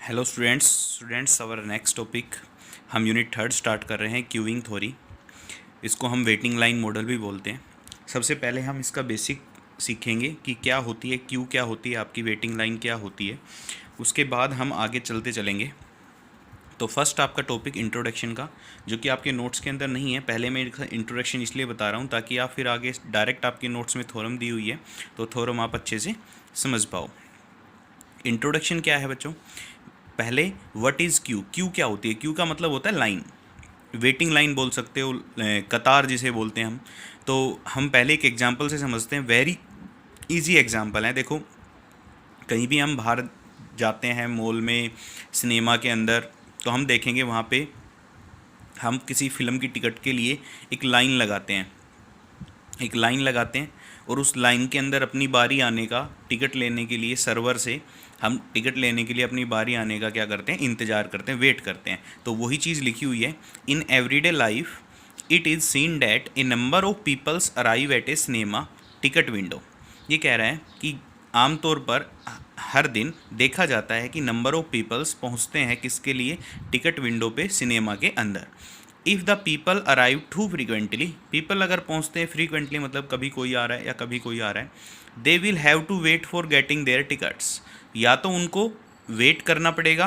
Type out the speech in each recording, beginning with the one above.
Hello students our next topic हम unit third start कर रहे हैं क्यूइंग थ्योरी। इसको हम वेटिंग लाइन मॉडल भी बोलते हैं। सबसे पहले हम इसका बेसिक सीखेंगे कि क्या होती है क्यू, क्या होती है आपकी वेटिंग लाइन, क्या होती है। उसके बाद हम आगे चलते चलेंगे। तो फर्स्ट आपका टॉपिक इंट्रोडक्शन का, जो कि आपके नोट्स के अंदर नहीं है। पहले मैं इसका इंट्रोडक्शन इसलिए बता रहा हूँ ताकि आप फिर आगे डायरेक्ट आपके नोट्स में थ्योरम दी हुई है तो थ्योरम आप अच्छे से समझ पाओ। इंट्रोडक्शन क्या है बच्चों? पहले व्हाट इज़ क्यू, क्यू क्या होती है? क्यू का मतलब होता है लाइन, वेटिंग लाइन बोल सकते हो, कतार जिसे बोलते हैं हम। तो हम पहले एक एग्जांपल से समझते हैं। वेरी इजी एग्जांपल है। देखो, कहीं भी हम बाहर जाते हैं मॉल में, सिनेमा के अंदर, तो हम देखेंगे वहाँ पे हम किसी फिल्म की टिकट के लिए एक लाइन लगाते हैं, और उस लाइन के अंदर अपनी बारी आने का, टिकट लेने के लिए सर्वर से हम टिकट लेने के लिए अपनी बारी आने का क्या करते हैं, इंतज़ार करते हैं, वेट करते हैं। तो वही चीज़ लिखी हुई है। In everyday life it is seen that a number of peoples arrive at a cinema ticket window. ये कह रहा है कि आमतौर पर हर दिन देखा जाता है कि नंबर ऑफ पीपल्स पहुंचते हैं किसके लिए, टिकट विंडो पे, सिनेमा के अंदर। If the people arrive too frequently, people अगर पहुंचते हैं फ्रीक्वेंटली मतलब कभी कोई आ रहा है या कभी कोई आ रहा है, they will have to wait for getting their tickets. या तो उनको वेट करना पड़ेगा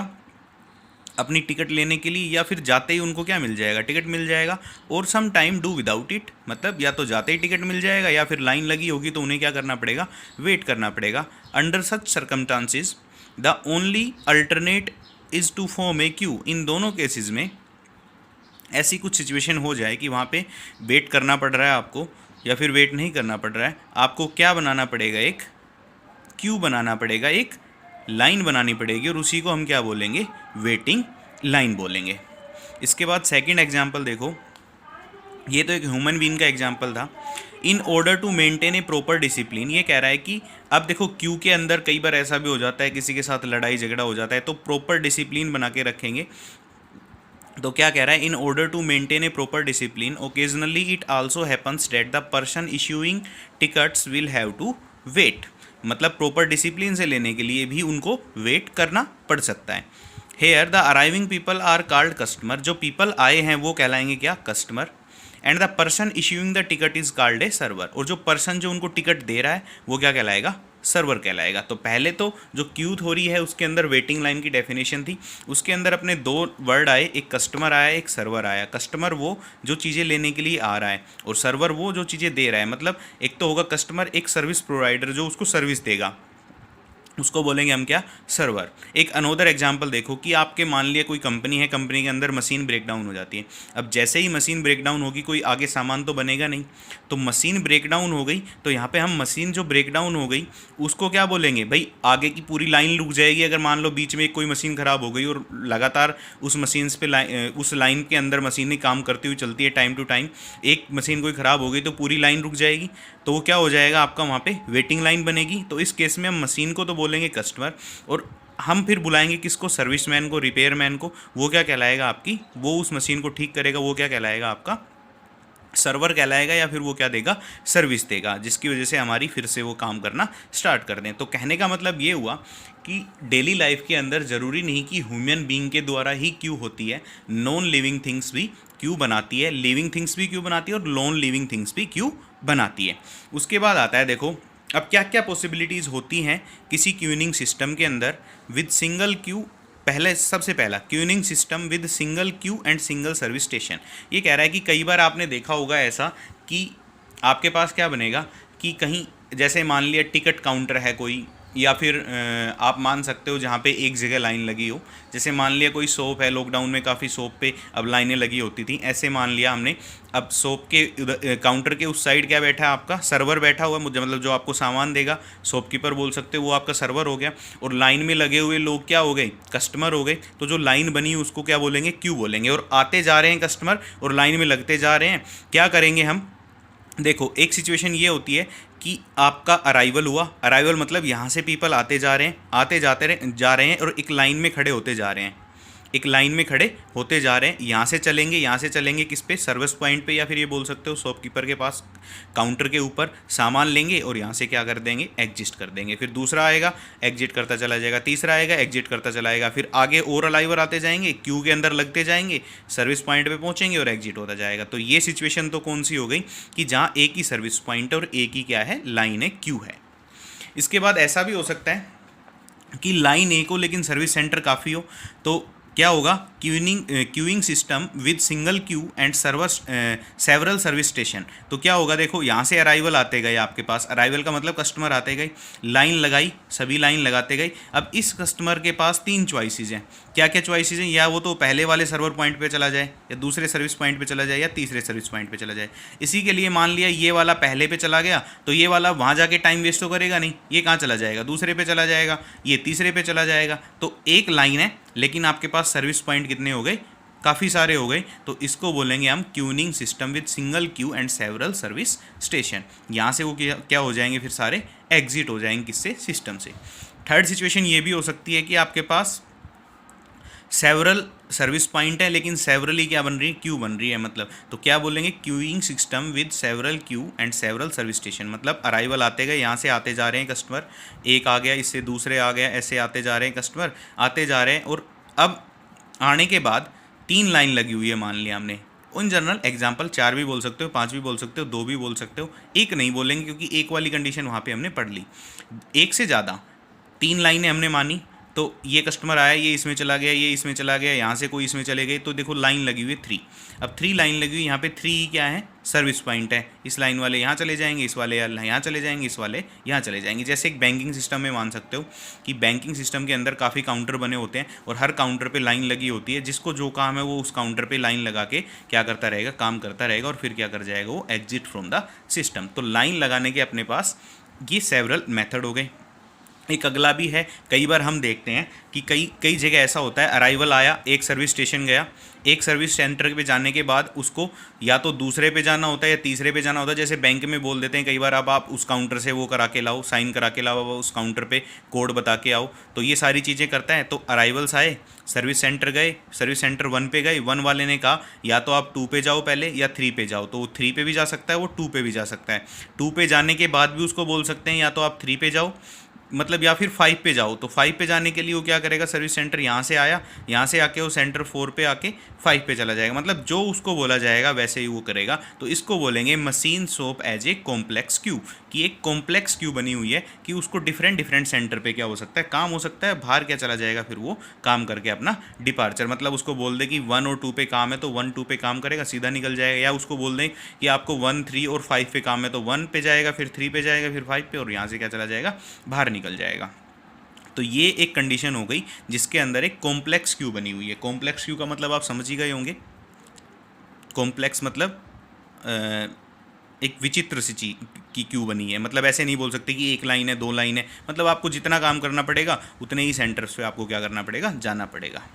अपनी टिकट लेने के लिए, या फिर जाते ही उनको क्या मिल जाएगा, टिकट मिल जाएगा। और some time do without it, मतलब या तो जाते ही टिकट मिल जाएगा या फिर लाइन लगी होगी तो उन्हें क्या करना पड़ेगा, वेट करना पड़ेगा। Under such circumstances the only alternate is to form a queue. इन दोनों केसेस में ऐसी कुछ सिचुएशन हो जाए कि वहाँ पे वेट करना पड़ रहा है आपको, या फिर वेट नहीं करना पड़ रहा है, आपको क्या बनाना पड़ेगा, एक क्यू बनाना पड़ेगा, एक लाइन बनानी पड़ेगी, और उसी को हम क्या बोलेंगे, वेटिंग लाइन बोलेंगे। इसके बाद सेकंड एग्जांपल देखो, ये तो एक ह्यूमन बीइंग का एग्जांपल था। In order to maintain a proper discipline, ये कह रहा है कि अब देखो क्यू के अंदर कई बार ऐसा भी हो जाता है, किसी के साथ लड़ाई झगड़ा हो जाता है, तो प्रॉपर डिसिप्लिन बना के रखेंगे। तो क्या कह रहा है, in order to maintain a proper discipline occasionally it also happens that the person issuing tickets will have to wait. मतलब प्रॉपर डिसिप्लिन से लेने के लिए भी उनको वेट करना पड़ सकता है। Here the arriving people are called customer, जो पीपल आए हैं वो कहलाएंगे क्या, customer. And the person issuing the ticket is called a server, और जो पर्सन जो उनको टिकट दे रहा है वो क्या कहलाएगा, सर्वर कहलाएगा। तो पहले तो जो क्यू थ्योरी है उसके अंदर वेटिंग लाइन की डेफिनेशन थी, उसके अंदर अपने दो वर्ड आए, एक कस्टमर आया, एक सर्वर आया। कस्टमर वो जो चीज़ें लेने के लिए आ रहा है, और सर्वर वो जो चीज़ें दे रहा है। मतलब एक तो होगा कस्टमर, एक सर्विस प्रोवाइडर जो उसको सर्विस देगा, उसको बोलेंगे हम क्या, सर्वर। एक अनोदर एग्जांपल देखो कि आपके मान लिया कोई कंपनी है, कंपनी के अंदर मशीन ब्रेक डाउन हो जाती है। अब जैसे ही मशीन ब्रेक डाउन होगी, कोई आगे सामान तो बनेगा नहीं, तो मशीन ब्रेक डाउन हो गई, तो यहाँ पे हम मशीन जो ब्रेक डाउन हो गई उसको क्या बोलेंगे भाई, आगे की पूरी लाइन रुक जाएगी। अगर मान लो बीच में कोई मशीन ख़राब हो गई और लगातार उस मशीन पे उस लाइन के अंदर मशीनें काम करती हुई चलती है टाइम टू टाइम, एक मशीन कोई ख़राब हो गई तो पूरी लाइन रुक जाएगी, तो वो क्या हो जाएगा आपका, वहाँ पे वेटिंग लाइन बनेगी। तो इस केस में हम मशीन को तो बोलेंगे कस्टमर, और हम फिर बुलाएंगे किसको, सर्विसमैन को, रिपेयरमैन को। वो क्या कहलाएगा आपकी, वो उस मशीन को ठीक करेगा, वो क्या कहलाएगा आपका, सर्वर कहलाएगा, या फिर वो क्या देगा, सर्विस देगा, जिसकी वजह से हमारी फिर से वो काम करना स्टार्ट कर दें। तो कहने का मतलब ये हुआ कि डेली लाइफ के अंदर ज़रूरी नहीं कि ह्यूमन बीइंग के द्वारा ही क्यू होती है, नॉन लिविंग थिंग्स भी क्यू बनाती है, लिविंग थिंग्स भी क्यू बनाती है, और नॉन लिविंग थिंग्स भी क्यू बनाती है। उसके बाद आता है देखो, अब क्या क्या पॉसिबिलिटीज़ होती हैं किसी क्यूइंग सिस्टम के अंदर विद सिंगल क्यू। पहले सबसे पहला, queuing system with single Q and single service station. ये कह रहा है कि कई बार आपने देखा होगा ऐसा कि आपके पास क्या बनेगा कि कहीं जैसे मान लिया टिकट काउंटर है कोई, या फिर आप मान सकते हो जहाँ पे एक जगह लाइन लगी हो। जैसे मान लिया कोई शॉप है, लॉकडाउन में काफ़ी शॉप पे अब लाइनें लगी होती थी, ऐसे मान लिया हमने, अब शॉप के काउंटर के उस साइड क्या बैठा है आपका, सर्वर बैठा हुआ है, मुझे मतलब जो आपको सामान देगा, शॉपकीपर बोल सकते हो, वो आपका सर्वर हो गया। और लाइन में लगे हुए लोग क्या हो गए, कस्टमर हो गए। तो जो लाइन बनी उसको क्या बोलेंगे, क्यू बोलेंगे। और आते जा रहे हैं कस्टमर और लाइन में लगते जा रहे हैं, क्या करेंगे हम, देखो एक सिचुएशन ये होती है कि आपका अराइवल हुआ, अराइवल मतलब यहाँ से पीपल आते जा रहे हैं, आते जाते जा रहे हैं, और एक लाइन में खड़े होते जा रहे हैं। एक लाइन में खड़े होते जा रहे हैं, यहाँ से चलेंगे किस पे, सर्विस पॉइंट पे, या फिर ये बोल सकते हो शॉपकीपर के पास काउंटर के ऊपर सामान लेंगे और यहाँ से क्या कर देंगे, एग्जिट कर देंगे। फिर दूसरा आएगा, एग्जिट करता चला जाएगा, तीसरा आएगा, एग्जिट करता चला जाएगा, फिर आगे और अराइवर आते जाएंगे, क्यू के अंदर लगते जाएंगे, सर्विस पॉइंट पे पहुँचेंगे और एग्जिट होता जाएगा। तो ये सिचुएशन तो कौन सी हो गई कि जहाँ एक ही सर्विस पॉइंट और एक ही क्या है, लाइन है, क्यू है। इसके बाद ऐसा भी हो सकता है कि लाइन एक हो लेकिन सर्विस सेंटर काफ़ी हो, तो क्या होगा, queuing system with single Q and several service station. तो क्या होगा, देखो यहाँ से अराइवल आते गए, आपके पास अराइवल का मतलब कस्टमर आते गए, लाइन लगाई, सभी लाइन लगाते गए। अब इस कस्टमर के पास 3 चॉइसेस हैं। क्या क्या चॉइसेस हैं, या वो तो पहले वाले सर्वर पॉइंट पे चला जाए, या दूसरे सर्विस पॉइंट पे चला जाए, या तीसरे सर्विस पॉइंट पे चला जाए। इसी के लिए मान लिया ये वाला पहले पे चला गया, तो ये वाला वहाँ जाके टाइम वेस्ट तो करेगा नहीं, ये कहाँ चला जाएगा, दूसरे पे चला जाएगा, ये तीसरे पे चला जाएगा। तो एक लाइन है लेकिन आपके पास सर्विस पॉइंट कितने हो गए, काफ़ी सारे हो गए। तो इसको बोलेंगे हम queuing system with single Q and several service station. यहाँ से वो क्या हो जाएंगे, फिर सारे एग्जिट हो जाएंगे किससे, सिस्टम से। थर्ड सिचुएशन ये भी हो सकती है कि आपके पास सेवरल सर्विस पॉइंट है लेकिन सेवरली क्या बन रही है, क्यू बन रही है। मतलब तो क्या बोलेंगे, queuing system with several Q and several service station. मतलब अराइवल आते गए, यहाँ से आते जा रहे हैं कस्टमर, एक आ गया, इससे दूसरे आ गया, ऐसे आते जा रहे हैं कस्टमर, आते जा रहे हैं। और अब आने के बाद 3 लाइन लगी हुई है, मान लिया हमने। उन जनरल एग्जाम्पल 4 भी बोल सकते हो, 5 भी बोल सकते हो, 2 भी बोल सकते हो, एक नहीं बोलेंगे क्योंकि एक वाली कंडीशन वहाँ पे हमने पढ़ ली। एक से ज़्यादा 3 लाइनें हमने मानी, तो ये कस्टमर आया, ये इसमें चला गया, ये इसमें चला गया, यहाँ से कोई इसमें चले गए, तो देखो लाइन लगी हुई है 3। अब 3 लाइन लगी हुई, यहाँ पे 3 क्या है, सर्विस पॉइंट है। इस लाइन वाले यहाँ चले जाएंगे, इस वाले यहाँ चले जाएंगे, इस वाले यहाँ चले जाएंगे। जैसे एक बैंकिंग सिस्टम में मान सकते हो कि बैंकिंग सिस्टम के अंदर काफ़ी काउंटर बने होते हैं और हर काउंटर पे लाइन लगी होती है। जिसको जो काम है वो उस काउंटर पे लाइन लगा के क्या करता रहेगा, काम करता रहेगा, और फिर क्या कर जाएगा, वो एग्जिट फ्रॉम द सिस्टम। तो लाइन लगाने के अपने पास ये सेवरल मेथड हो गए। एक अगला भी है, कई बार हम देखते हैं कि कई जगह ऐसा होता है, अराइवल आया, एक सर्विस स्टेशन गया, एक सर्विस सेंटर पे जाने के बाद उसको या तो दूसरे पे जाना होता है या तीसरे पे जाना होता है। जैसे बैंक में बोल देते हैं कई बार, अब आप उस काउंटर से वो करा के लाओ, साइन करा के लाओ, उस काउंटर पे कोड बता के आओ। तो ये सारी चीज़ें करता है। तो अराइवल्स आए, सर्विस सेंटर गए, सर्विस सेंटर 1 पे गए, 1 वाले ने कहा या तो आप 2 पे जाओ पहले या 3 पे जाओ, तो वो 3 पे भी जा सकता है, वो 2 पे भी जा सकता है। 2 पे जाने के बाद भी उसको बोल सकते हैं या तो आप 3 पे जाओ, मतलब या फिर 5 पे जाओ। तो 5 पे जाने के लिए वो क्या करेगा, सर्विस सेंटर यहाँ से आया, यहाँ से आके वो सेंटर 4 पे आके 5 पे चला जाएगा। मतलब जो उसको बोला जाएगा वैसे ही वो करेगा। तो इसको बोलेंगे machine shop as a complex queue, कि एक कॉम्प्लेक्स क्यू बनी हुई है कि उसको डिफरेंट सेंटर पे क्या हो सकता है, काम हो सकता है, बाहर क्या चला जाएगा, फिर वो काम करके अपना डिपार्चर, मतलब उसको बोल दे कि 1 और 2 पे काम है तो 1 2 पे काम करेगा, सीधा निकल जाएगा। या उसको बोल दें कि आपको 1 3 और 5 पे काम है तो 1 पे जाएगा, फिर 3 पे जाएगा, फिर 5 पे, और यहाँ से क्या चला जाएगा, बाहर निकल जाएगा। तो ये एक कंडीशन हो गई जिसके अंदर एक कॉम्प्लेक्स क्यू बनी हुई है। कॉम्प्लेक्स क्यू का मतलब आप समझ ही गए होंगे। कॉम्प्लेक्स मतलब एक विचित्र सी चीज की क्यू बनी है। मतलब ऐसे नहीं बोल सकते कि एक लाइन है, 2 लाइन है, मतलब आपको जितना काम करना पड़ेगा उतने ही सेंटर्स पे आपको क्या करना पड़ेगा, जाना पड़ेगा।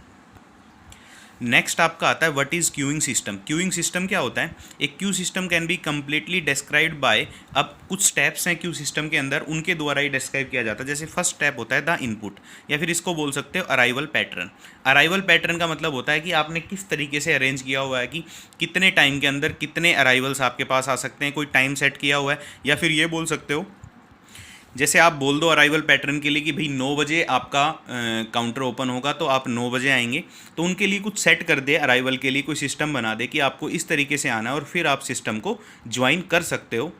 नेक्स्ट आपका आता है what is queuing system. Queuing system क्या होता है, एक Q system can be completely described bye, अब कुछ स्टेप्स हैं क्यू सिस्टम के अंदर, उनके द्वारा ही डिस्क्राइब किया जाता है। जैसे फर्स्ट स्टेप होता है द इनपुट, या फिर इसको बोल सकते हो अराइवल पैटर्न। अराइवल पैटर्न का मतलब होता है कि आपने किस तरीके से अरेंज किया हुआ है कि कितने टाइम के अंदर कितने अराइवल्स आपके पास आ सकते हैं, कोई टाइम सेट किया हुआ है। या फिर ये बोल सकते हो, जैसे आप बोल दो अराइवल पैटर्न के लिए कि भाई 9 बजे आपका काउंटर ओपन होगा तो आप 9 बजे आएंगे, तो उनके लिए कुछ सेट कर दे, अराइवल के लिए कोई सिस्टम बना दे कि आपको इस तरीके से आना है, और फिर आप सिस्टम को ज्वाइन कर सकते हो।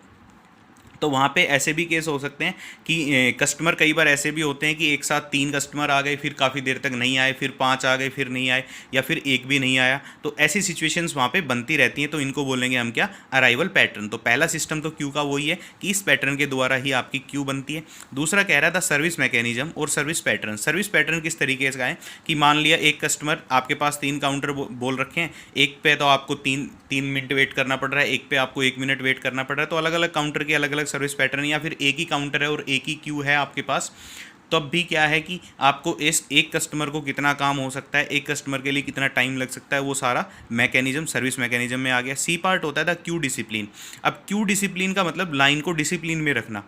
तो वहाँ पे ऐसे भी केस हो सकते हैं कि कस्टमर कई बार ऐसे भी होते हैं कि एक साथ 3 कस्टमर आ गए, फिर काफ़ी देर तक नहीं आए, फिर 5 आ गए, फिर नहीं आए, या फिर एक भी नहीं आया। तो ऐसी सिचुएशंस वहाँ पे बनती रहती हैं। तो इनको बोलेंगे हम क्या, अराइवल पैटर्न। तो पहला सिस्टम तो क्यू का वही है कि इस पैटर्न के द्वारा ही आपकी क्यू बनती है। दूसरा कह रहा था सर्विस मैकेनिज्म और सर्विस पैटर्न। सर्विस पैटर्न किस तरीके से है कि मान लिया एक कस्टमर, आपके पास 3 काउंटर बोल रखे हैं, एक पे तो आपको 3 मिनट वेट करना पड़ रहा है, एक पे आपको 1 मिनट वेट करना पड़ रहा है। तो अलग अलग काउंटर के अलग अलग सर्विस पैटर्न, या फिर एक ही काउंटर है और एक ही क्यू है आपके पास, तब भी क्या है कि आपको इस एक कस्टमर को कितना काम हो सकता है, एक कस्टमर के लिए कितना टाइम लग सकता है, वो सारा मैकेनिज्म सर्विस मैकेनिज्म में आ गया। सी पार्ट होता है द क्यू डिसिप्लिन। अब क्यू डिसिप्लिन का मतलब लाइन को डिसिप्लिन में रखना।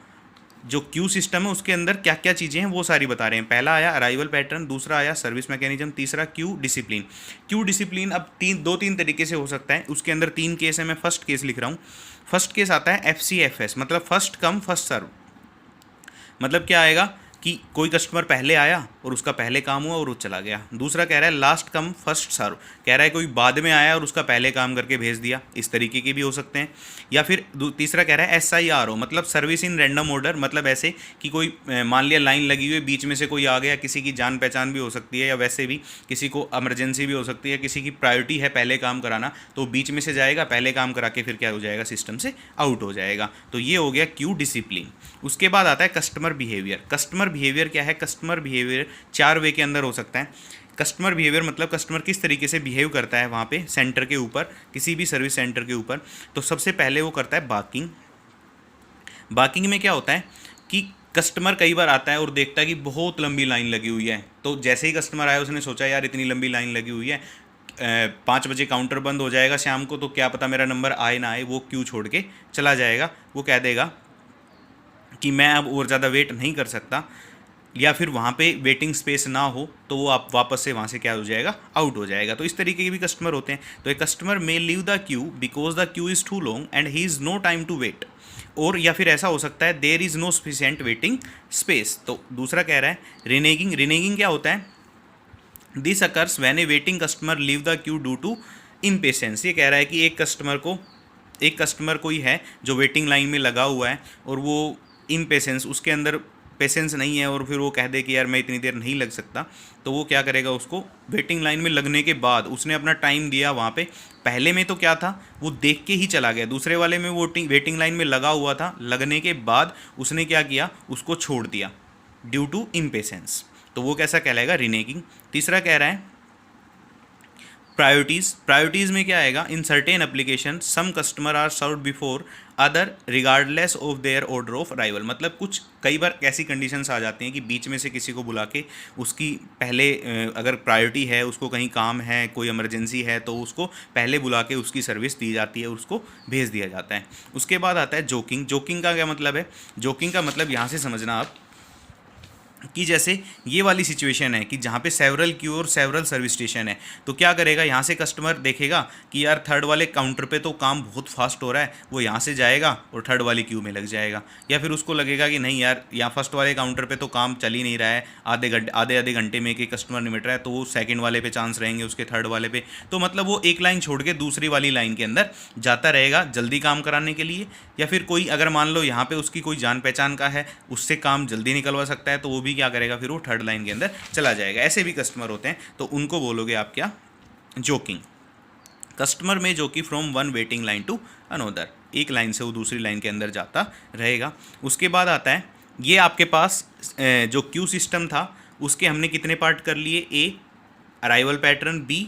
जो क्यू सिस्टम है उसके अंदर क्या क्या चीज़ें हैं वो सारी बता रहे हैं। पहला आया अराइवल पैटर्न, दूसरा आया सर्विस मैकेनिज्म, तीसरा क्यू डिसिप्लिन। क्यू डिसिप्लिन अब दो तीन तरीके से हो सकता है, उसके अंदर 3 केस है, मैं फर्स्ट केस लिख रहा हूँ। फर्स्ट केस आता है FCFS, मतलब फर्स्ट कम फर्स्ट सर्व। मतलब क्या आएगा कि कोई कस्टमर पहले आया और उसका पहले काम हुआ और वो चला गया। दूसरा कह रहा है लास्ट कम फर्स्ट सर्व, कह रहा है कोई बाद में आया और उसका पहले काम करके भेज दिया, इस तरीके के भी हो सकते हैं। या फिर तीसरा कह रहा है SIRO, मतलब सर्विस इन रैंडम ऑर्डर, मतलब ऐसे कि कोई मान लिया लाइन लगी हुई, बीच में से कोई आ गया, किसी की जान पहचान भी हो सकती है, या वैसे भी किसी को इमरजेंसी भी हो सकती है, किसी की प्रायोरिटी है पहले काम कराना, तो बीच में से जाएगा, पहले काम करा के फिर क्या हो जाएगा, सिस्टम से आउट हो जाएगा। तो ये हो गया क्यू डिसिप्लिन। उसके बाद आता है कस्टमर बिहेवियर। कस्टमर बिहेवियर क्या है? कस्टमर बिहेवियर 4 वे के अंदर हो सकता है। कस्टमर बिहेवियर मतलब कस्टमर किस तरीके से बिहेव करता है वहाँ पे सेंटर के ऊपर, किसी भी सर्विस सेंटर के ऊपर। तो सबसे पहले वो करता है बार्किंग। बार्किंग में क्या होता है कि कस्टमर कई बार आता है और देखता है कि बहुत लंबी लाइन लगी हुई है, तो जैसे ही कस्टमर आया उसने सोचा यार इतनी लंबी लाइन लगी हुई है, 5 बजे काउंटर बंद हो जाएगा शाम को, तो क्या पता मेरा नंबर आए ना आए, वो क्यू छोड़ के चला जाएगा। वो कह देगा कि मैं अब और ज़्यादा वेट नहीं कर सकता, या फिर वहाँ पे वेटिंग स्पेस ना हो तो वो आप वापस से वहाँ से क्या हो जाएगा, आउट हो जाएगा। तो इस तरीके के भी कस्टमर होते हैं। तो एक customer may leave the queue because the queue is too long and he is no time to wait, और या फिर ऐसा हो सकता है there is no sufficient waiting space. तो दूसरा कह रहा है रिनेगिंग। रिनेगिंग क्या होता है? This occurs when a waiting customer leave the queue due to impatience. ये कह रहा है कि एक कस्टमर कोई है जो वेटिंग लाइन में लगा हुआ है और वो इम्पेशेंस, उसके अंदर पेशेंस नहीं है, और फिर वो कह दे कि यार मैं इतनी देर नहीं लग सकता, तो वो क्या करेगा, उसको वेटिंग लाइन में लगने के बाद उसने अपना टाइम दिया वहाँ पे, पहले में तो क्या था वो देख के ही चला गया, दूसरे वाले में वो वेटिंग लाइन में लगा हुआ था, लगने के बाद उसने क्या किया, उसको छोड़ दिया ड्यू टू इम्पेशेंस। तो वो कैसा कहलाएगा? रिनेगिंग। तीसरा कह रहा है प्रायोरिटीज़। प्रायोरिटीज़ में क्या आएगा? In certain application some customer are served before other regardless of their order of arrival. मतलब कुछ कई बार ऐसी कंडीशंस आ जाती हैं कि बीच में से किसी को बुला के उसकी पहले अगर प्रायोरिटी है, उसको कहीं काम है, कोई इमरजेंसी है, तो उसको पहले बुला के उसकी सर्विस दी जाती है, उसको भेज दिया जाता है। उसके बाद आता है जोकिंग। जोकिंग का क्या मतलब है? जोकिंग का मतलब यहाँ से समझना आप कि जैसे ये वाली सिचुएशन है कि जहाँ पे सेवरल क्यू और सेवरल सर्विस स्टेशन है, तो क्या करेगा, यहाँ से कस्टमर देखेगा कि यार थर्ड वाले काउंटर पे तो काम बहुत फास्ट हो रहा है, वो यहाँ से जाएगा और थर्ड वाली क्यू में लग जाएगा। या फिर उसको लगेगा कि नहीं यार यहाँ फर्स्ट वाले काउंटर पे तो काम चल ही नहीं रहा है, आधे घंटे में एक कस्टमर निपट रहा है, तो वो सेकेंड वाले पे चांस रहेंगे, उसके थर्ड वाले पे। तो मतलब वो एक लाइन छोड़ के दूसरी वाली लाइन के अंदर जाता रहेगा जल्दी काम कराने के लिए। या फिर कोई अगर मान लो यहाँ पे उसकी कोई जान पहचान का है, उससे काम जल्दी निकलवा सकता है, तो वो भी क्या करेगा, फिर वो थर्ड लाइन के अंदर चला जाएगा। ऐसे भी कस्टमर होते हैं, तो उनको बोलोगे आप क्या? जोकिंग। कस्टमर में jockey from one waiting line to another, एक लाइन से वो दूसरी लाइन के अंदर जाता रहेगा। उसके बाद आता है ये आपके पास जो क्यू सिस्टम था उसके हमने कितने पार्ट कर लिए? ए अराइवल पैटर्न, बी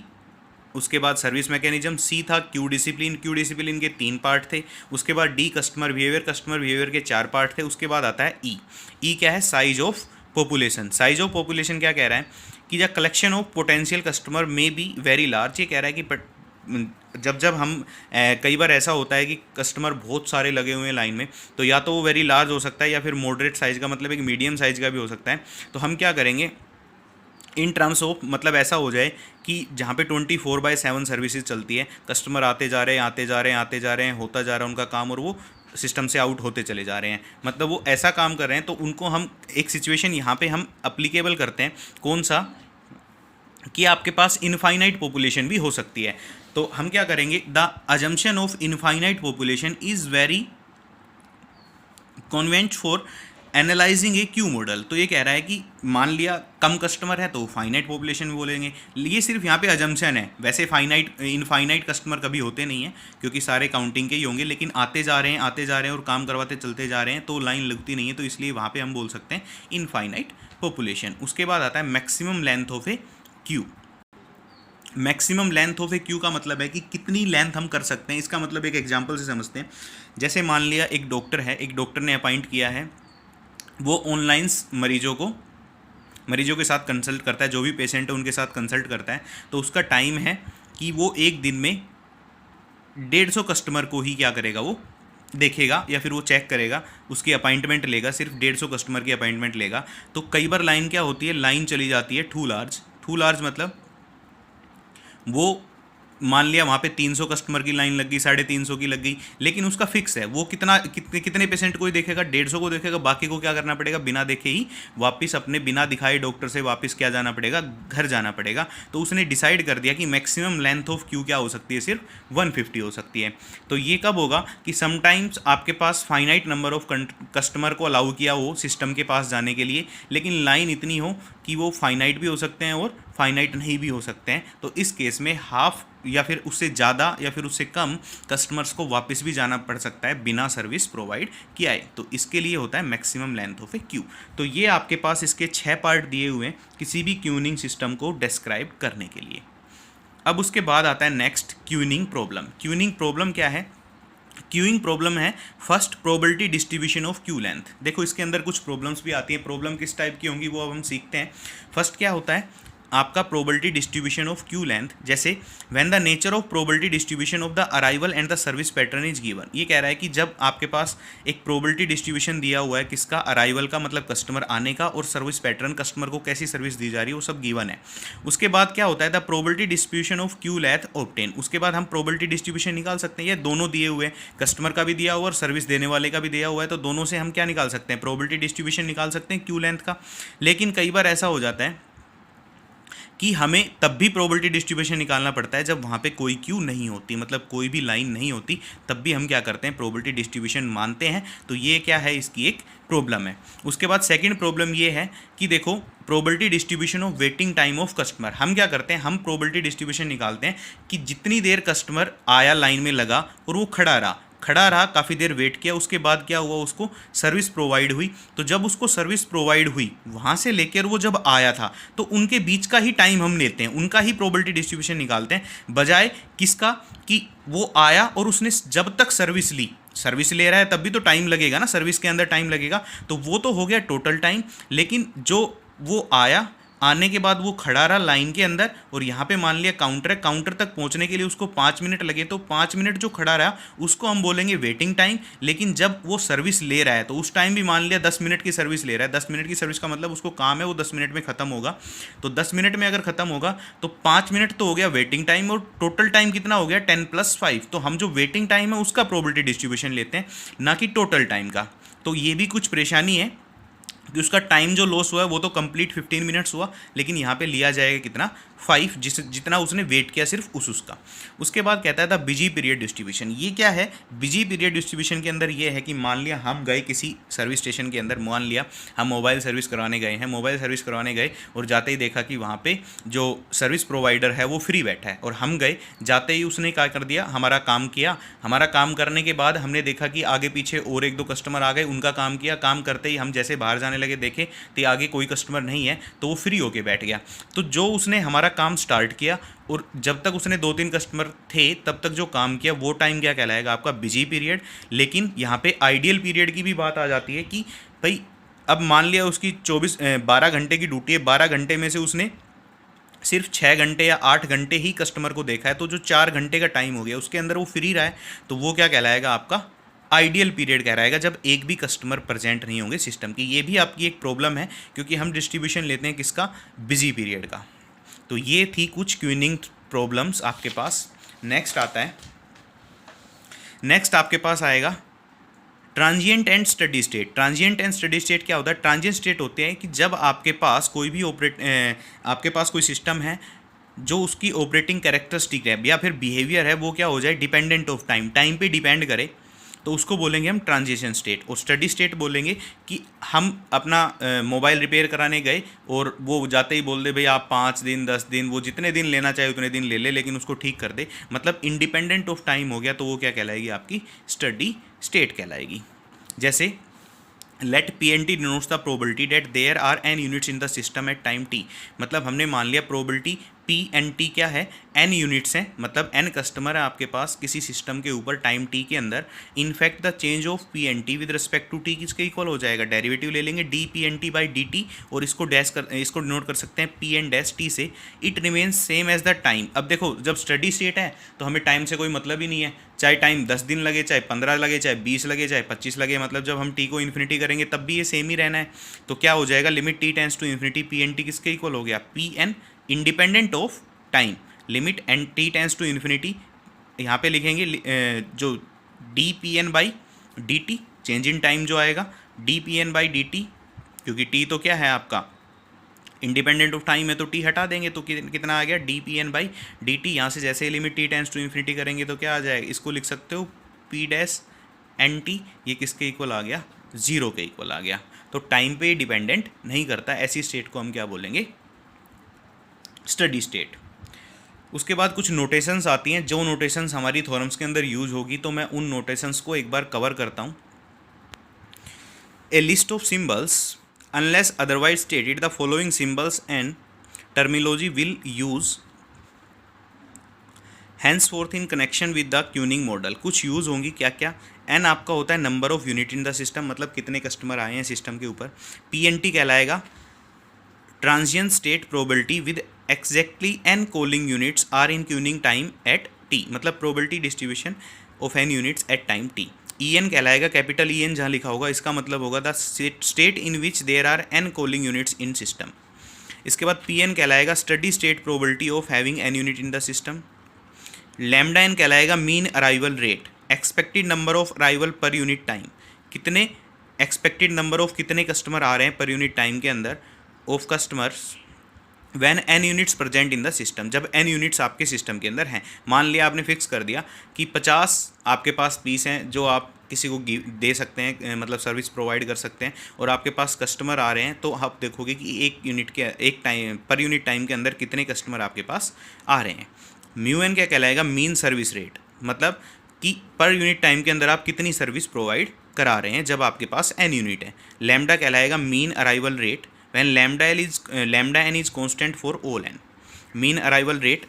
उसके बाद सर्विस मैकेनिज्म, सी था क्यू डिसिप्लिन। क्यू डिसिप्लिन के 3 पार्ट थे। उसके बाद D customer behaviour. Customer behaviour के 4 पार्ट थे। उसके बाद आता है ई। ई क्या है? Size of population. Size of population क्या कह रहा है कि the collection of potential customer में बी वेरी लार्ज। ये कह रहा है कि जब हम कई बार ऐसा होता है कि कस्टमर बहुत सारे लगे हुए हैं लाइन में, तो या तो वो वेरी लार्ज हो सकता है या फिर मॉडरेट साइज़ का, मतलब एक मीडियम साइज़ का भी हो सकता है। तो हम क्या करेंगे इन टर्म्स ऑफ, मतलब ऐसा हो जाए कि जहाँ पे 24/7 सर्विसेज चलती है, कस्टमर आते जा रहे हैं, होता जा रहा है उनका काम, और वो सिस्टम से आउट होते चले जा रहे हैं, मतलब वो ऐसा काम कर रहे हैं। तो उनको हम एक सिचुएशन यहाँ पे हम अप्लीकेबल करते हैं, कौन सा, कि आपके पास इनफाइनाइट पॉपुलेशन भी हो सकती है। तो हम क्या करेंगे, the assumption of infinite population is very convent for analysing A Q model. तो ये कह रहा है कि मान लिया कम कस्टमर है तो फाइनाइट पॉपुलेशन भी बोलेंगे। ये सिर्फ यहाँ पे अजम्पशन है, वैसे इनफाइनाइट कस्टमर कभी होते नहीं हैं क्योंकि सारे काउंटिंग के ही होंगे, लेकिन आते जा रहे हैं और काम करवाते चलते जा रहे हैं, तो लाइन लगती नहीं है, तो इसलिए वहाँ पे हम बोल सकते हैं इनफाइनाइट पॉपुलेशन। उसके बाद आता है maximum length of A Q. Maximum length of A Q का मतलब है कि कितनी लेंथ हम कर सकते हैं। इसका मतलब एक एग्जांपल से समझते हैं। जैसे मान लिया एक डॉक्टर है, एक डॉक्टर ने अपॉइंट किया है, वो ऑनलाइन मरीजों के साथ कंसल्ट करता है, जो भी पेशेंट है उनके साथ कंसल्ट करता है। तो उसका टाइम है कि वो एक दिन में 150 कस्टमर को ही क्या करेगा, वो देखेगा या फिर वो चेक करेगा, उसकी अपॉइंटमेंट लेगा, सिर्फ 150 कस्टमर की अपॉइंटमेंट लेगा, तो कई बार लाइन क्या होती है, लाइन चली जाती है टू लार्ज। टू लार्ज मतलब वो मान लिया वहाँ पे 300 कस्टमर की लाइन लग गई, 350 की लग गई, लेकिन उसका फिक्स है, वो कितने पेशेंट को ही देखेगा, 150 को देखेगा, बाकी को क्या करना पड़ेगा, बिना देखे ही वापस अपने बिना दिखाए डॉक्टर से वापस क्या जाना पड़ेगा, घर जाना पड़ेगा। तो उसने डिसाइड कर दिया कि मैक्सिमम लेंथ ऑफ क्यू क्या हो सकती है, सिर्फ 150 हो सकती है। तो ये कब होगा कि समटाइम्स आपके पास फाइनाइट नंबर ऑफ कस्टमर को अलाउ किया हो सिस्टम के पास जाने के लिए, लेकिन लाइन इतनी हो कि वो फाइनाइट भी हो सकते हैं और फाइनाइट नहीं भी हो सकते हैं। तो इस केस में हाफ या फिर उससे ज़्यादा या फिर उससे कम कस्टमर्स को वापस भी जाना पड़ सकता है बिना सर्विस प्रोवाइड किया है। तो इसके लिए होता है maximum length of A Q. तो ये आपके पास इसके 6 पार्ट दिए हुए हैं किसी भी क्यूनिंग सिस्टम को डिस्क्राइब करने के लिए। अब उसके बाद आता है नेक्स्ट क्यूनिंग प्रॉब्लम। क्यूनिंग प्रॉब्लम क्या है? क्यूइंग प्रॉब्लम है first probability distribution of queue length. देखो इसके अंदर कुछ प्रॉब्लम्स भी आती हैं, प्रॉब्लम किस टाइप की होंगी वो अब हम सीखते हैं। फर्स्ट क्या होता है आपका probability distribution of queue length, जैसे when the nature of probability distribution of the arrival and the service pattern is given. ये कह रहा है कि जब आपके पास एक प्रोबेबिलिटी डिस्ट्रीब्यूशन दिया हुआ है किसका, अराइवल का मतलब कस्टमर आने का, और सर्विस पैटर्न कस्टमर को कैसी सर्विस दी जा रही है वो सब गिवन है। उसके बाद क्या होता है the probability distribution of queue length obtain. उसके बाद हम प्रोबेबिलिटी डिस्ट्रीब्यूशन निकाल सकते हैं, ये दोनों दिए हुए हैं, कस्टमर का भी दिया हुआ और सर्विस देने वाले का भी दिया हुआ है, तो दोनों से हम क्या निकाल सकते हैं, प्रोबेबिलिटी डिस्ट्रीब्यूशन निकाल सकते हैं क्यू लेंथ का। लेकिन कई बार ऐसा हो जाता है कि हमें तब भी प्रोबेबिलिटी डिस्ट्रीब्यूशन निकालना पड़ता है जब वहाँ पे कोई क्यू नहीं होती, मतलब कोई भी लाइन नहीं होती, तब भी हम क्या करते हैं, प्रोबेबिलिटी डिस्ट्रीब्यूशन मानते हैं। तो ये क्या है, इसकी एक प्रॉब्लम है। उसके बाद सेकंड प्रॉब्लम ये है कि देखो probability distribution of waiting time of customer. हम क्या करते हैं, हम प्रोबेबिलिटी डिस्ट्रीब्यूशन निकालते हैं कि जितनी देर कस्टमर आया, लाइन में लगा और वो खड़ा रहा काफ़ी देर वेट किया, उसके बाद क्या हुआ, उसको सर्विस प्रोवाइड हुई। तो जब उसको सर्विस प्रोवाइड हुई वहाँ से लेकर वो जब आया था, तो उनके बीच का ही टाइम हम लेते हैं, उनका ही प्रोबेबिलिटी डिस्ट्रीब्यूशन निकालते हैं, बजाय किसका कि वो आया और उसने जब तक सर्विस ली, सर्विस ले रहा है तब भी तो टाइम लगेगा ना, सर्विस के अंदर टाइम लगेगा, तो वो तो हो गया टोटल टाइम। लेकिन जो वो आया, आने के बाद वो खड़ा रहा लाइन के अंदर, और यहाँ पे मान लिया काउंटर है, काउंटर तक पहुँचने के लिए उसको 5 मिनट लगे, तो 5 मिनट जो खड़ा रहा उसको हम बोलेंगे वेटिंग टाइम। लेकिन जब वो सर्विस ले रहा है तो उस टाइम भी मान लिया 10 मिनट की सर्विस ले रहा है, 10 मिनट की सर्विस का मतलब उसको काम है वो 10 मिनट में ख़त्म होगा, तो 10 मिनट में अगर ख़त्म होगा तो 5 मिनट तो हो गया वेटिंग टाइम, और टोटल टाइम कितना हो गया 10 + 5। तो हम जो वेटिंग टाइम है उसका प्रोबेबिलिटी डिस्ट्रीब्यूशन लेते हैं, ना कि टोटल टाइम का। तो ये भी कुछ परेशानी है कि उसका टाइम जो लॉस हुआ है वो तो कंप्लीट 15 मिनट्स हुआ, लेकिन यहाँ पे लिया जाएगा कितना, 5, जितना उसने वेट किया सिर्फ उसका। उसके बाद कहता है द बिजी पीरियड डिस्ट्रीब्यूशन। ये क्या है, बिजी पीरियड डिस्ट्रीब्यूशन के अंदर ये है कि मान लिया हम गए किसी सर्विस स्टेशन के अंदर, मान लिया हम मोबाइल सर्विस करवाने गए हैं, मोबाइल सर्विस करवाने गए और जाते ही देखा कि वहाँ पे जो सर्विस प्रोवाइडर है वो फ्री बैठा है, और हम गए, जाते ही उसने क्या कर दिया, हमारा काम किया। हमारा काम करने के बाद हमने देखा कि आगे पीछे और 1-2 कस्टमर आ गए, उनका काम किया, काम करते ही हम जैसे बाहर जाने लगे, देखे तो आगे कोई कस्टमर नहीं है, तो वो फ्री होके बैठ गया। तो जो उसने हमारा काम स्टार्ट किया और जब तक उसने 2-3 कस्टमर थे तब तक जो काम किया, वो टाइम क्या कहलाएगा, आपका बिजी पीरियड। लेकिन यहाँ पे आइडियल पीरियड की भी बात आ जाती है कि भाई अब मान लिया उसकी 12 घंटे की ड्यूटी है, 12 घंटे में से उसने सिर्फ 6 घंटे या 8 घंटे ही कस्टमर को देखा है, तो जो 4 घंटे का टाइम हो गया उसके अंदर वो फ्री रहा है, तो वो क्या कहलाएगा, आपका आइडियल पीरियड कहलाएगा, जब एक भी कस्टमर प्रेजेंट नहीं होंगे सिस्टम की। ये भी आपकी एक प्रॉब्लम है क्योंकि हम डिस्ट्रीब्यूशन लेते हैं किसका, बिजी पीरियड का। तो ये थी कुछ क्यूनिंग प्रॉब्लम्स आपके पास। नेक्स्ट आता है, नेक्स्ट आपके पास आएगा transient and steady state. Transient and steady state क्या होता है, ट्रांजिएंट स्टेट होते हैं कि जब आपके पास कोई भी आपके पास कोई सिस्टम है जो उसकी ऑपरेटिंग कैरेक्टरिस्टिक है या फिर बिहेवियर है वो क्या हो जाए, डिपेंडेंट ऑफ टाइम, टाइम पे डिपेंड करे, तो उसको बोलेंगे हम ट्रांजिशन स्टेट। और स्टडी स्टेट बोलेंगे कि हम अपना मोबाइल रिपेयर कराने गए और वो जाते ही बोल दे भाई आप 5 दिन 10 दिन, वो जितने दिन लेना चाहे उतने दिन ले ले, लेकिन उसको ठीक कर दे, मतलब इंडिपेंडेंट ऑफ टाइम हो गया, तो वो क्या कहलाएगी, आपकी स्टडी स्टेट कहलाएगी। जैसे let P&T denotes the probability that there are n units in the system at time t। मतलब हमने मान लिया प्रोबेबिलिटी P&T क्या है, n यूनिट्स हैं, मतलब n कस्टमर है आपके पास किसी सिस्टम के ऊपर टाइम t के अंदर। In fact the change of P&T with respect to t किसके इक्वल हो जाएगा, डेरिवेटिव ले लेंगे dP&T/dt और इसको डिनोट कर सकते हैं P&t से। It remains same as the time. अब देखो जब स्टडी स्टेट है तो हमें टाइम से कोई मतलब ही नहीं है, चाहे टाइम 10 दिन लगे, चाहे 15 लगे, चाहे 20 लगे, चाहे 25 लगे, मतलब जब हम t को इन्फिनिटी करेंगे तब भी ये सेम ही रहना है। तो क्या हो जाएगा, limit t tends to infinity P&T किसके इक्वल हो गया, Pn independent of time. Limit n t tends to infinity, यहाँ पे लिखेंगे जो dPn/dt, चेंज इन टाइम जो आएगा dPn/dt, क्योंकि t तो क्या है आपका इंडिपेंडेंट ऑफ टाइम है, तो t हटा देंगे तो कितना आ गया dPn/dt। यहाँ से जैसे ही limit t tends to infinity करेंगे तो क्या आ जाएगा, इसको लिख सकते हो P-NT, ये किसके इक्वल आ गया, 0 के इक्वल आ गया। तो टाइम पे डिपेंडेंट नहीं करता, ऐसी स्टेट को हम क्या बोलेंगे, स्टडी स्टेट। उसके बाद कुछ नोटेशंस आती हैं, जो नोटेशंस हमारी थ्योरम्स के अंदर यूज होगी, तो मैं उन नोटेशंस को एक बार कवर करता हूँ। A list of symbols unless otherwise stated the following symbols and terminology will use henceforth in connection with the tuning model. कुछ यूज़ होंगी, क्या क्या, एन आपका होता है number of unit in the system, मतलब कितने कस्टमर आए हैं सिस्टम के ऊपर। P&T कहलाएगा transient state probability with exactly n calling units are in tuning time at t, मतलब probability distribution of n units at time t। En कहलाएगा capital En जहाँ लिखा होगा इसका मतलब होगा the state in which there are n calling units in system. इसके बाद Pn कहलाएगा steady state probability of having n unit in the system. Lambda n कहलाएगा mean arrival rate, expected number of arrival per unit time, कितने expected number of कितने customer आ रहे हैं per unit time के अंदर of customers when n units present in the system, जब n units आपके system के अंदर हैं। मान लिया आपने फिक्स कर दिया कि 50 आपके पास पीस हैं जो आप किसी को दे सकते हैं, मतलब सर्विस प्रोवाइड कर सकते हैं, और आपके पास कस्टमर आ रहे हैं, तो आप देखोगे कि एक यूनिट के एक टाइम पर यूनिट टाइम के अंदर कितने कस्टमर आपके पास आ रहे हैं। म्यू एन क्या कहलाएगा, मीन सर्विस रेट, मतलब कि पर यूनिट टाइम के अंदर आप कितनी सर्विस प्रोवाइड करा रहे हैं जब आपके पास n यूनिट है। लैम्डा कहलाएगा mean arrival rate when lambda n is constant for all n। Mean arrival rate.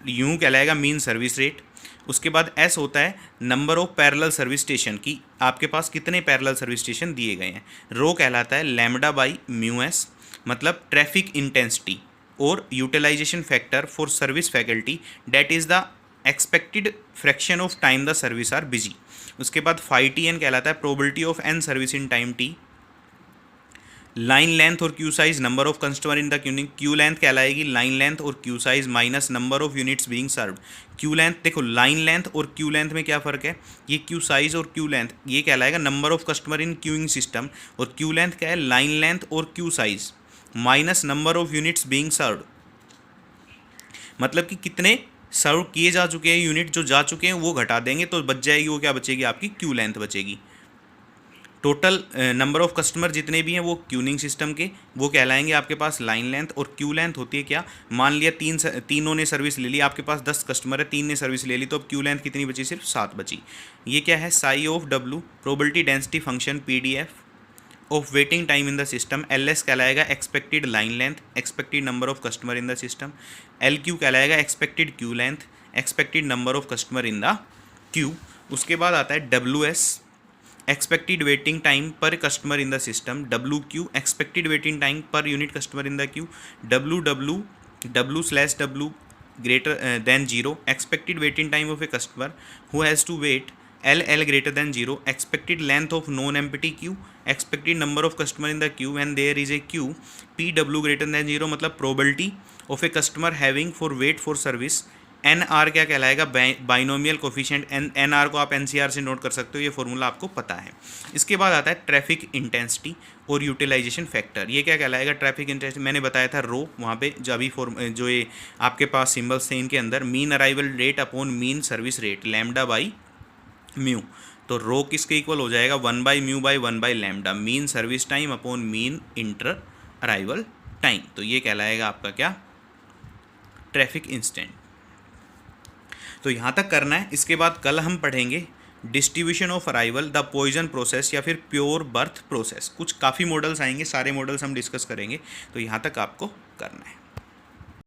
Mu कहलाएगा मीन सर्विस रेट। उसके बाद एस होता है number of parallel service station, की आपके पास कितने पैरेलल सर्विस स्टेशन दिए गए हैं। रो कहलाता है लैम्डा बाई म्यू एस, मतलब ट्रैफिक इंटेंसिटी और utilization factor for service facility that is the expected fraction of time the service are busy. उसके बाद फाई टी एन कहलाता है probability of n service in time t. Line length और queue size number of customer in the queuing. Queue length कहलाएगी line length और queue size minus number of units being served. Queue length देखो, line length और Q length में क्या फ़र्क है, ये क्यू साइज और क्यू लेंथ ये कहलाएगा number of customer in queuing system, और क्यू लेंथ क्या है, लाइन लेंथ और queue size minus number of units being served, मतलब कि कितने सर्व किए जा चुके हैं, यूनिट जो जा चुके हैं वो घटा देंगे तो बच जाएगी, वो क्या बचेगी आपकी क्यू लेंथ बचेगी। टोटल नंबर ऑफ कस्टमर जितने भी हैं वो क्यूनिंग सिस्टम के, वो कहलाएंगे आपके पास लाइन लेंथ। और क्यू लेंथ होती है क्या, मान लिया तीनों ने सर्विस ले ली, आपके पास 10 कस्टमर है, 3 ने सर्विस ले ली, तो अब क्यू लेंथ कितनी बची, सिर्फ 7 बची। ये क्या है, sigh of W probability density function PDF of waiting time in the system. LS कहलाएगा expected line length, expected number of customer in the system. LQ कहलाएगा expected Q length, expected number of customer in the Q. उसके बाद आता है WS expected waiting time पर customer in the system. WQ expected waiting time per unit customer in the Q. W/W greater than 0 expected waiting time of a customer who has to wait। LL greater than 0 expected length of non-empty queue, expected number of customer in the queue when there is a queue। PW greater than 0 मतलब probability of a customer having for wait for service। NR क्या कहलाएगा, binomial coefficient. NR को आप NCR से note कर सकते हो, ये फॉर्मूला आपको पता है। इसके बाद आता है ट्रैफिक इंटेंसिटी और यूटिलाइजेशन फैक्टर। ये क्या कहलाएगा, ट्रैफिक इंटेंसिटी मैंने बताया था रो, वहाँ पे जो अभी जो ये आपके पास सिम्बल्स थे इनके अंदर mean arrival rate upon mean service rate lambda by mu. तो रो किसके इक्वल हो जाएगा, 1/μ/1/λ, mean service time upon mean inter arrival time. तो ये कहलाएगा आपका क्या, ट्रैफिक इंस्टेंट। तो यहाँ तक करना है। इसके बाद कल हम पढ़ेंगे distribution of arrival, the Poisson process या फिर प्योर बर्थ प्रोसेस। कुछ काफ़ी मॉडल्स आएंगे, सारे मॉडल्स हम डिस्कस करेंगे, तो यहाँ तक आपको करना है।